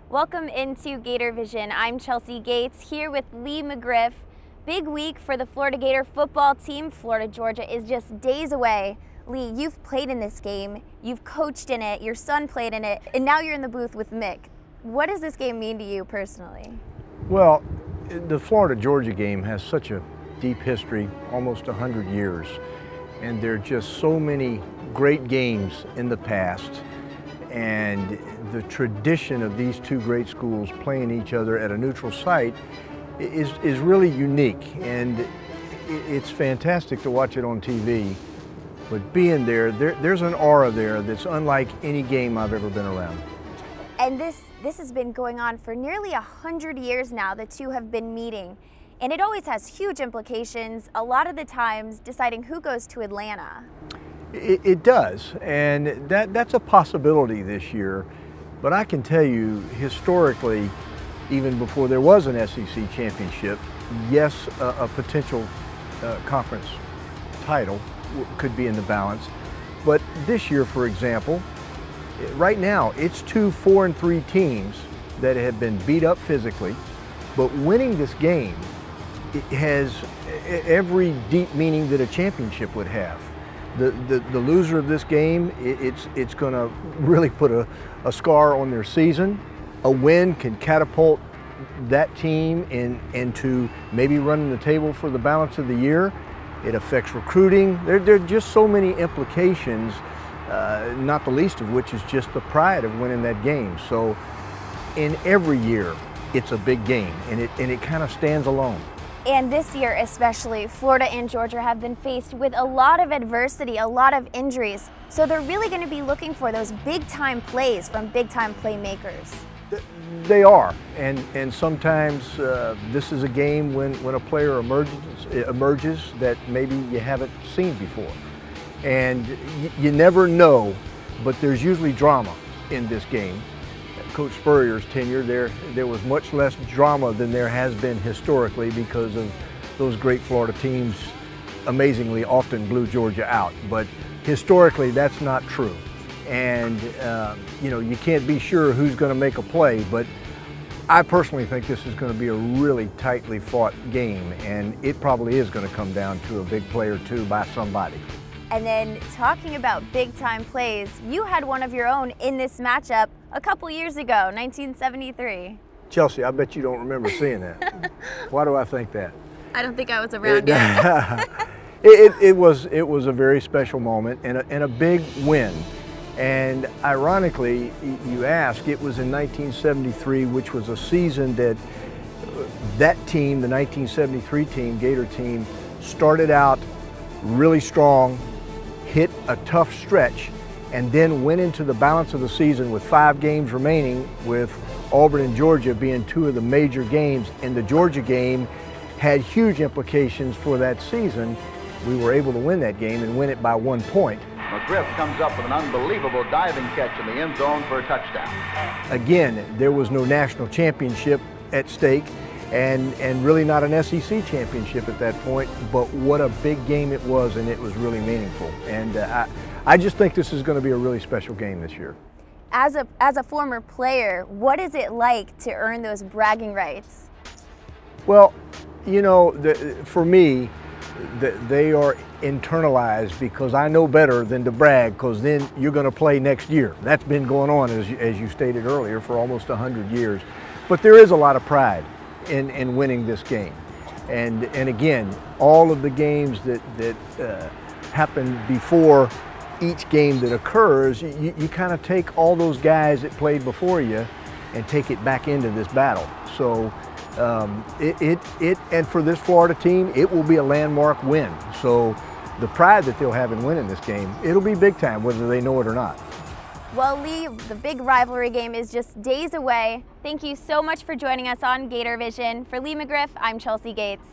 Welcome into Gator Vision. I'm Chelsea Gates here with Lee McGriff. Big week for the Florida Gator football team. Florida-Georgia is just days away. Lee, you've played in this game, you've coached in it, your son played in it, and now you're in the booth with Mick. What does this game mean to you personally? Well, the Florida-Georgia game has such a deep history, almost 100 years, and there are just so many great games in the past. And the tradition of these two great schools playing each other at a neutral site is really unique, and it's fantastic to watch it on TV. But being there's an aura there that's unlike any game I've ever been around. And this has been going on for nearly 100 years now. The two have been meeting, and it always has huge implications, a lot of the times deciding who goes to Atlanta. It does, and that's a possibility this year. But I can tell you, historically, even before there was an SEC championship, yes, a potential conference title could be in the balance. But this year, for example, right now, it's two 4-3 teams that have been beat up physically, but winning this game, it has every deep meaning that a championship would have. The loser of this game, it's going to really put a scar on their season. A win can catapult that team into maybe running the table for the balance of the year. It affects recruiting. There are just so many implications, not the least of which is just the pride of winning that game. So in every year, it's a big game, and it kind of stands alone. And this year especially, Florida and Georgia have been faced with a lot of adversity, a lot of injuries. So they're really going to be looking for those big-time plays from big-time playmakers. They are, and sometimes this is a game when a player emerges that maybe you haven't seen before. And you never know, but there's usually drama in this game. Coach Spurrier's tenure, there was much less drama than there has been historically because of those great Florida teams amazingly often blew Georgia out. But historically, that's not true. And you know, you can't be sure who's going to make a play, but I personally think this is going to be a really tightly fought game, and it probably is going to come down to a big play or two by somebody. And then talking about big-time plays, you had one of your own in this matchup a couple years ago, 1973. Chelsea, I bet you don't remember seeing that. Why do I think that? I don't think I was around yet. It was a very special moment and a big win. And ironically, you ask, it was in 1973, which was a season that team, the 1973 team, Gator team, started out really strong, hit a tough stretch, and then went into the balance of the season with 5 games remaining, with Auburn and Georgia being two of the major games. And the Georgia game had huge implications for that season. We were able to win that game and win it by 1 point. McGriff comes up with an unbelievable diving catch in the end zone for a touchdown. Again, there was no national championship at stake, and really not an SEC championship at that point, but what a big game it was, and it was really meaningful. And I just think this is going to be a really special game this year. As a former player, what is it like to earn those bragging rights? Well, you know, for me, they are internalized because I know better than to brag, because then you're going to play next year. That's been going on, as you stated earlier, for almost 100 years. But there is a lot of pride in winning this game. And again, all of the games that happen before each game that occurs, you kind of take all those guys that played before you and take it back into this battle. So and for this Florida team, it will be a landmark win. So the pride that they'll have in winning this game, it'll be big time, whether they know it or not. Well, Lee, the big rivalry game is just days away. Thank you so much for joining us on Gator Vision. For Lee McGriff, I'm Chelsea Gates.